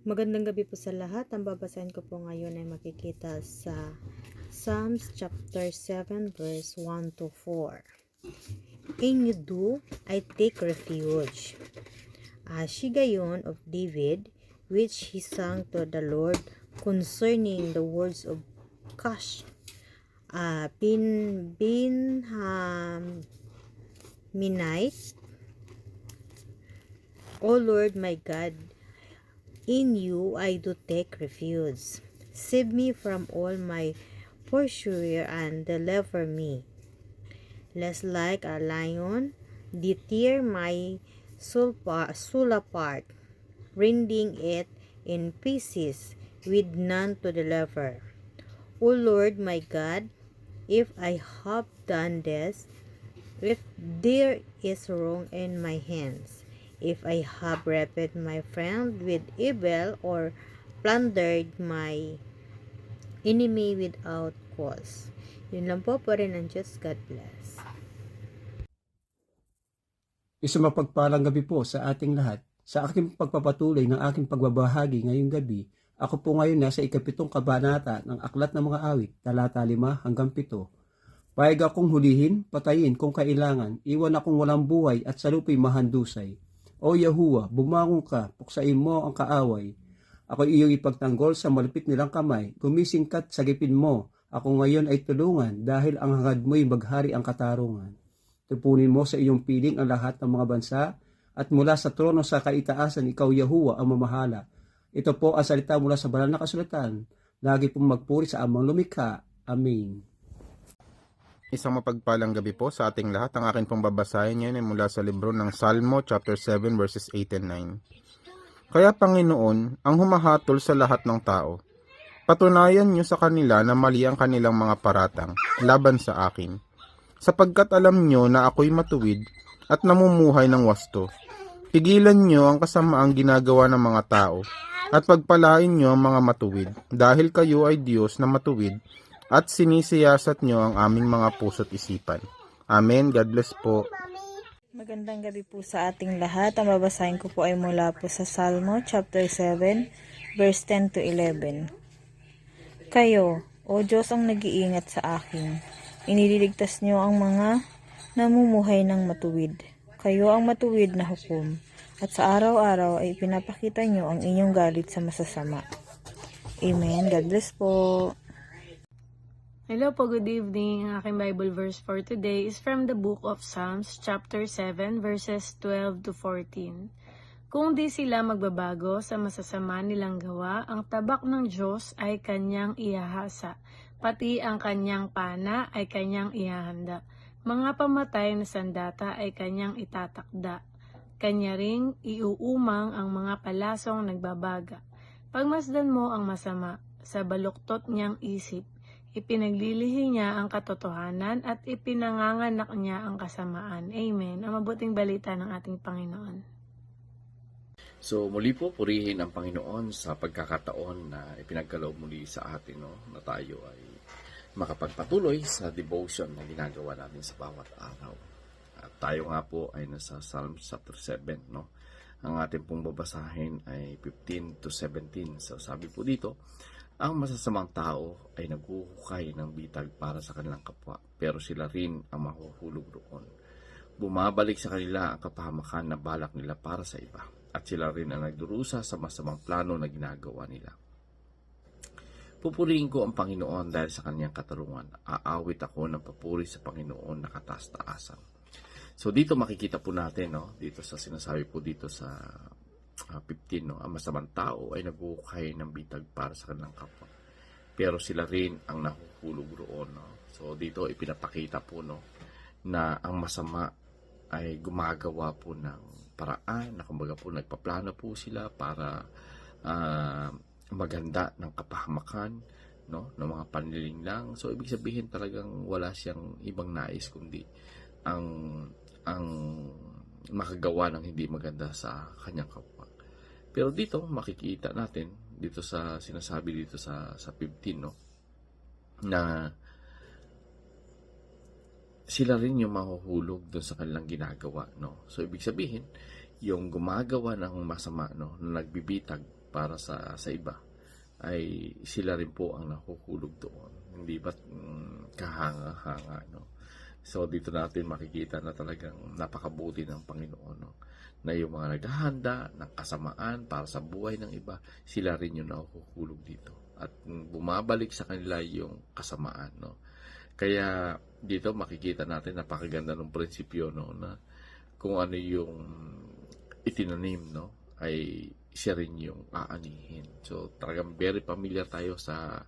Magandang gabi po sa lahat. Ang babasahin ko po ngayon ay makikita sa Psalms chapter 7 verse 1 to 4. In you do I take refuge. Shigayon of David, which he sang to the Lord concerning the words of Cush. Minite. O Lord my God, in you I do take refuge. Save me from all my pursuer and deliver me. Lest like a lion, they tear my soul apart, rending it in pieces with none to deliver. O Lord my God, if I have done this, if there is wrong in my hands, if I have raped my friend with evil or plundered my enemy without cause. Yun lang po rin ang Diyos. God bless. Isang mapagpalang gabi po sa ating lahat. Sa aking pagpapatuloy ng aking pagbabahagi ngayong gabi, ako po ngayon nasa ikapitong kabanata ng Aklat ng Mga Awit, talata 5 hanggang 7. Payag akong hulihin, patayin kung kailangan, iwan akong walang buhay at sa lupa'y mahandusay. O Yahuwa, bumangon ka, puksain mo ang kaaway. Ako iyong ipagtanggol sa malupit nilang kamay, gumising ka't sagipin mo. Ako ngayon ay tulungan dahil ang hangad mo'y maghari ang katarungan. Tupunin mo sa iyong piling ang lahat ng mga bansa at mula sa trono sa kaitaasan ikaw Yahuwa ang mamahala. Ito po ang salita mula sa banal na kasulatan. Lagi pong magpuri sa amang lumikha. Amen. Isang mapagpalang gabi po sa ating lahat. Ang akin pong babasahin ngayon ay mula sa libro ng Salmo chapter 7 verses 8 and 9. Kaya Panginoon ang humahatol sa lahat ng tao. Patunayan niyo sa kanila na mali ang kanilang mga paratang laban sa akin. Sapagkat alam niyo na ako'y matuwid at namumuhay ng wasto. Pigilan niyo ang kasamaang ginagawa ng mga tao at pagpalain niyo ang mga matuwid dahil kayo ay Diyos na matuwid at sinisiyasat nyo ang aming mga puso't isipan. Amen. God bless po. Magandang gabi po sa ating lahat. Ang babasahin ko po ay mula po sa Salmo chapter 7 verse 10 to 11. Kayo, O Diyos, ang nag-iingat sa akin. Iniligtas niyo ang mga namumuhay ng matuwid. Kayo ang matuwid na hukom. At sa araw-araw ay pinapakita niyo ang inyong galit sa masasama. Amen. God bless po. Hello po, good evening. Ang aking Bible verse for today is from the book of Psalms, chapter 7, verses 12 to 14. Kung di sila magbabago sa masasama nilang gawa, ang tabak ng Diyos ay kanyang ihahasa, pati ang kanyang pana ay kanyang ihahanda. Mga pamatay na sandata ay kanyang itatakda. Kanya ring iuumang ang mga palasong nagbabaga. Pagmasdan mo ang masama sa baluktot niyang isip, ipinaglilihi niya ang katotohanan at ipinanganganak niya ang kasamaan. Amen. Ang mabuting balita ng ating Panginoon. So muli po, purihin ang Panginoon sa pagkakataon na ipinagkaloob muli sa atin, na tayo ay makapagpatuloy sa devotion na ginagawa natin sa bawat araw. At tayo nga po ay nasa Psalms chapter 7. Ang ating pong babasahin ay 15 to 17. So sabi po dito, ang masasamang tao ay naghuhukay ng bitag para sa kanilang kapwa, pero sila rin ang mahuhulog roon. Bumabalik sa kanila ang kapahamakan na balak nila para sa iba, at sila rin ang nagdurusa sa masamang plano na ginagawa nila. Pupurihin ko ang Panginoon dahil sa kanyang katarungan. Aawit ako ng papuri sa Panginoon na kataas-taasan. So dito makikita po natin, dito sa sinasabi po dito sa 15, ang masamang tao ay naghuhukay ng bitag para sa kanilang kapwa, pero sila rin ang nahuhulog roon. So dito ipinapakita po na ang masama ay gumagawa po ng paraan na kumbaga po nagpaplano po sila para maganda ng kapahamakan, ng mga panlilinlang. So ibig sabihin talagang wala siyang ibang nais kundi ang makagawa ng hindi maganda sa kanyang kapwa. Pero dito makikita natin dito sa sinasabi dito sa 15, na sila rin yung mahuhulog doon sa kanilang ginagawa, So ibig sabihin, yung gumagawa ng masama, na nagbibitag para sa iba, ay sila rin po ang nahuhulog doon. Hindi ba kahanga-hanga, no? So dito natin makikita na talagang napakabuti ng Panginoon, no? Na yung mga naghahanda ng kasamaan para sa buhay ng iba, sila rin yung nahuhulog dito. At bumabalik sa kanila yung kasamaan, no? Kaya dito makikita natin napakaganda ng prinsipyo, no, na kung ano yung itinanim, no, ay siya rin yung aanihin. So talagang very familiar tayo sa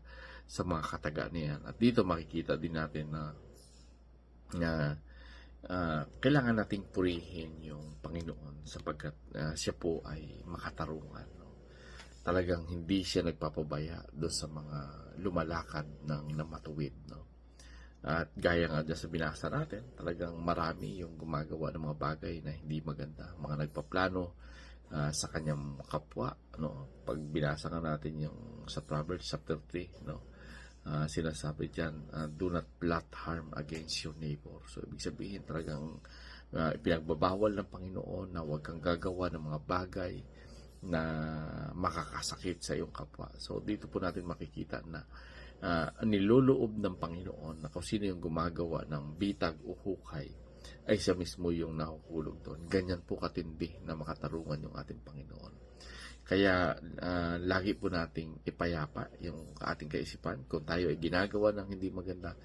mga kataga niyan. At dito makikita din natin na kailangan nating purihin yung Panginoon sapagkat siya po ay makatarungan, no? Talagang hindi siya nagpapabaya doon sa mga lumalakad ng matuwid, no? At gaya nga dyan sa binasa natin, talagang marami yung gumagawa ng mga bagay na hindi maganda, mga nagpaplano sa kanyang kapwa, no? Pag binasa nga natin yung sa Proverbs chapter 3, no, sinasabi diyan, do not plot harm against your neighbor. So ibig sabihin talagang ipinagbabawal ng Panginoon na huwag kang gagawa ng mga bagay na makakasakit sa iyong kapwa. So dito po natin makikita na niloloob ng Panginoon na kung sino yung gumagawa ng bitag o hukay ay siya mismo yung nahuhulog doon. Ganyan po katindi na makatarungan yung ating Panginoon. Kaya lagi po nating ipayapa yung ating kaisipan. Kung tayo ay ginagawa ng hindi maganda,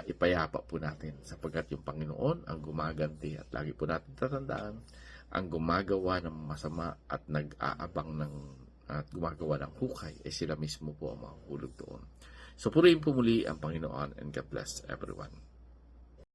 ipayapa po natin sapagkat yung Panginoon ang gumaganti. At lagi po natin tatandaan, ang gumagawa ng masama at nag-aabang at gumagawa ng hukay ay sila mismo po ang mahuhulog doon. So purihin po muli ang Panginoon, and God bless everyone.